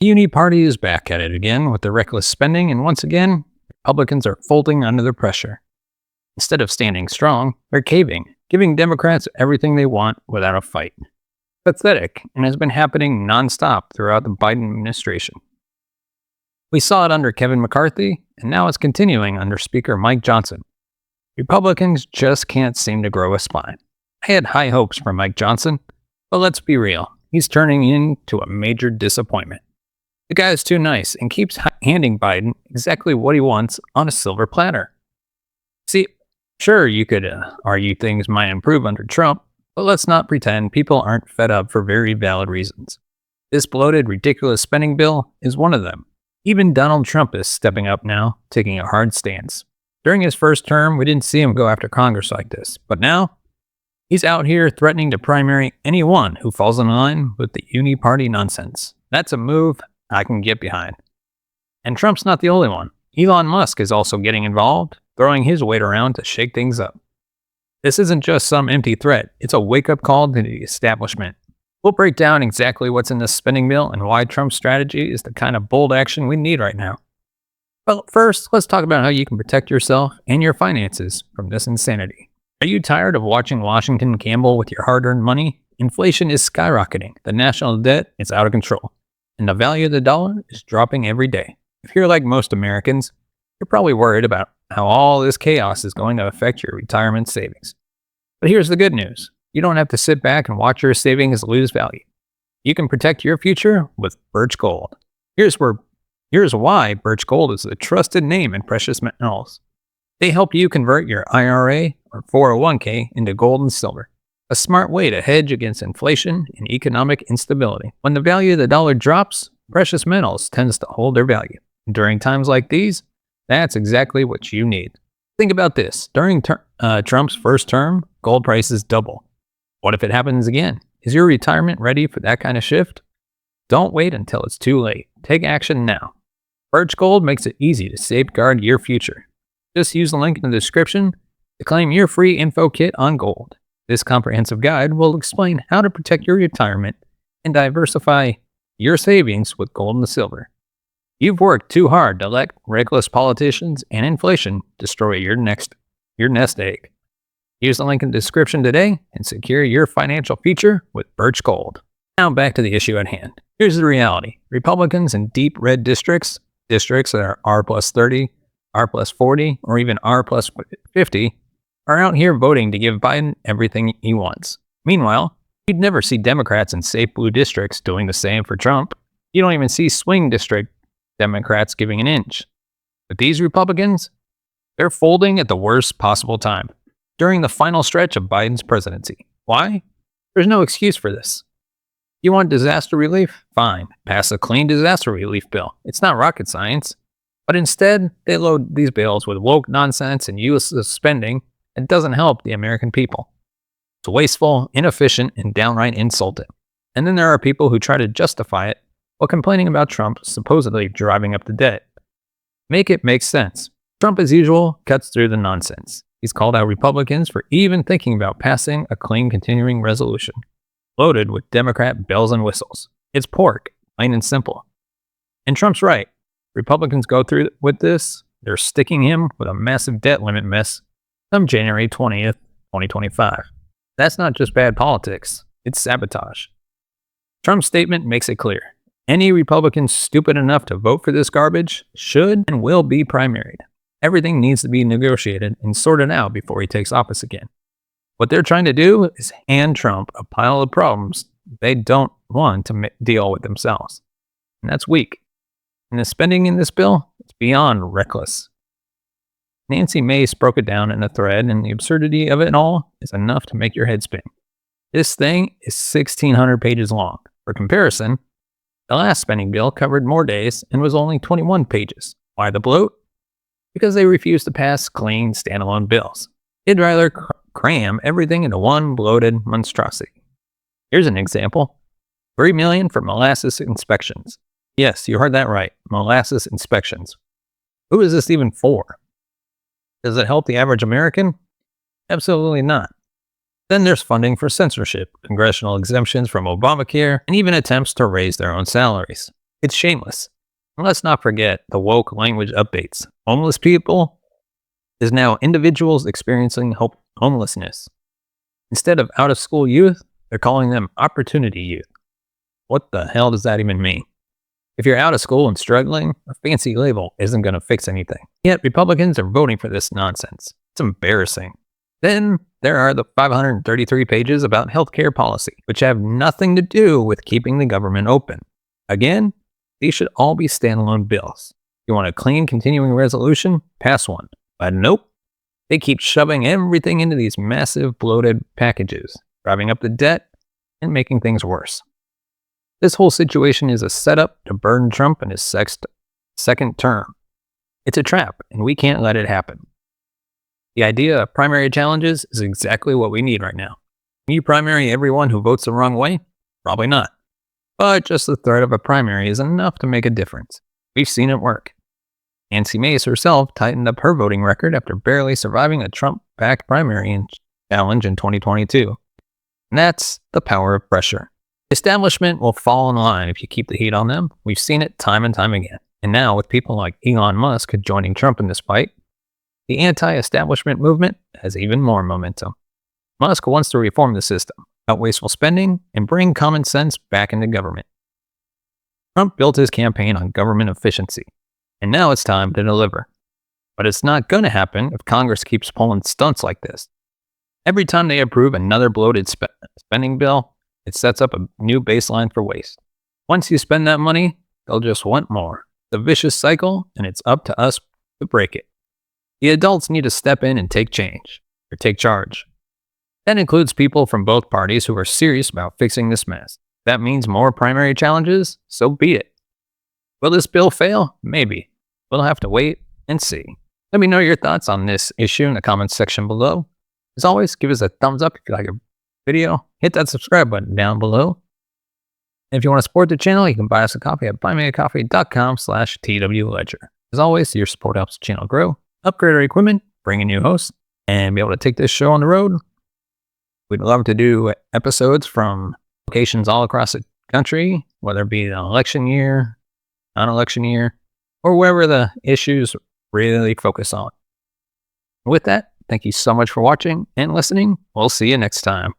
The uni-party is back at it again with their reckless spending, and once again, Republicans are folding under the pressure. Instead of standing strong, they're caving, giving Democrats everything they want without a fight. Pathetic, and has been happening nonstop throughout the Biden administration. We saw it under Kevin McCarthy, and now it's continuing under Speaker Mike Johnson. Republicans just can't seem to grow a spine. I had high hopes for Mike Johnson, but let's be real, he's turning into a major disappointment. The guy is too nice and keeps handing Biden exactly what he wants on a silver platter. See, sure, you could argue things might improve under Trump, but let's not pretend people aren't fed up for very valid reasons. This bloated, ridiculous spending bill is one of them. Even Donald Trump is stepping up now, taking a hard stance. During his first term, we didn't see him go after Congress like this, but now he's out here threatening to primary anyone who falls in line with the uni-party nonsense. That's a move I can get behind. And Trump's not the only one. Elon Musk is also getting involved, throwing his weight around to shake things up. This isn't just some empty threat, it's a wake-up call to the establishment. We'll break down exactly what's in this spending bill and why Trump's strategy is the kind of bold action we need right now. But first, let's talk about how you can protect yourself and your finances from this insanity. Are you tired of watching Washington gamble with your hard-earned money? Inflation is skyrocketing, the national debt is out of control, and the value of the dollar is dropping every day. If you're like most Americans, you're probably worried about how all this chaos is going to affect your retirement savings. But here's the good news. You don't have to sit back and watch your savings lose value. You can protect your future with Birch Gold. Here's why Birch Gold is a trusted name in precious metals. They help you convert your IRA or 401k into gold and silver, a smart way to hedge against inflation and economic instability. When the value of the dollar drops, precious metals tends to hold their value. During times like these, that's exactly what you need. Think about this. During Trump's first term, gold prices double. What if it happens again? Is your retirement ready for that kind of shift? Don't wait until it's too late. Take action now. Birch Gold makes it easy to safeguard your future. Just use the link in the description to claim your free info kit on gold. This comprehensive guide will explain how to protect your retirement and diversify your savings with gold and silver. You've worked too hard to let reckless politicians and inflation destroy your nest egg. Use the link in the description today and secure your financial future with Birch Gold. Now back to the issue at hand. Here's the reality. Republicans in deep red districts that are R plus 30, R plus 40, or even R plus 50, are out here voting to give Biden everything he wants. Meanwhile, you'd never see Democrats in safe blue districts doing the same for Trump. You don't even see swing district Democrats giving an inch. But these Republicans, they're folding at the worst possible time, during the final stretch of Biden's presidency. Why? There's no excuse for this. You want disaster relief? Fine. Pass a clean disaster relief bill. It's not rocket science. But instead, they load these bills with woke nonsense and useless spending that doesn't help the American people. It's wasteful, inefficient, and downright insulting. And then there are people who try to justify it while complaining about Trump supposedly driving up the debt. Make it make sense. Trump, as usual, cuts through the nonsense. He's called out Republicans for even thinking about passing a clean continuing resolution, loaded with Democrat bells and whistles. It's pork, plain and simple. And Trump's right. Republicans go through with this, they're sticking him with a massive debt limit mess come January 20th, 2025. That's not just bad politics, it's sabotage. Trump's statement makes it clear. Any Republican stupid enough to vote for this garbage should and will be primaried. Everything needs to be negotiated and sorted out before he takes office again. What they're trying to do is hand Trump a pile of problems they don't want to deal with themselves. And that's weak. And the spending in this bill, it's beyond reckless. Nancy Mace broke it down in a thread, and the absurdity of it all is enough to make your head spin. This thing is 1,600 pages long. For comparison, the last spending bill covered more days and was only 21 pages. Why the bloat? Because they refused to pass clean, standalone bills. They'd rather cram everything into one bloated monstrosity. Here's an example. $3 million for molasses inspections. Yes, you heard that right. Molasses inspections. Who is this even for? Does it help the average American? Absolutely not. Then there's funding for censorship, congressional exemptions from Obamacare, and even attempts to raise their own salaries. It's shameless. And let's not forget the woke language updates. Homeless people is now individuals experiencing homelessness. Instead of out-of-school youth, they're calling them opportunity youth. What the hell does that even mean? If you're out of school and struggling, a fancy label isn't going to fix anything. Yet Republicans are voting for this nonsense. It's embarrassing. Then there are the 533 pages about healthcare policy, which have nothing to do with keeping the government open. Again, these should all be standalone bills. If you want a clean continuing resolution, pass one. But nope, they keep shoving everything into these massive bloated packages, driving up the debt and making things worse. This whole situation is a setup to burden Trump in his second term. It's a trap, and we can't let it happen. The idea of primary challenges is exactly what we need right now. Can you primary everyone who votes the wrong way? Probably not. But just the threat of a primary is enough to make a difference. We've seen it work. Nancy Mace herself tightened up her voting record after barely surviving a Trump-backed primary challenge in 2022. And that's the power of pressure. Establishment will fall in line if you keep the heat on them. We've seen it time and time again. And now with people like Elon Musk joining Trump in this fight, the anti-establishment movement has even more momentum. Musk wants to reform the system, cut wasteful spending, and bring common sense back into government. Trump built his campaign on government efficiency, and now it's time to deliver. But it's not going to happen if Congress keeps pulling stunts like this. Every time they approve another bloated spending bill, it sets up a new baseline for waste. Once you spend that money, they'll just want more. The vicious cycle, and it's up to us to break it. The adults need to step in and take charge. That includes people from both parties who are serious about fixing this mess. If that means more primary challenges, so be it. Will this bill fail? Maybe. We'll have to wait and see. Let me know your thoughts on this issue in the comments section below. As always, give us a thumbs up if you like a video. Hit that subscribe button down below. And if you want to support the channel, you can buy us a coffee at buymeacoffee.com/twledger. As always, your support helps the channel grow, upgrade our equipment, bring in new hosts, and be able to take this show on the road. We'd love to do episodes from locations all across the country, whether it be an election year, non-election year, or wherever the issues really focus on. With that, thank you so much for watching and listening. We'll see you next time.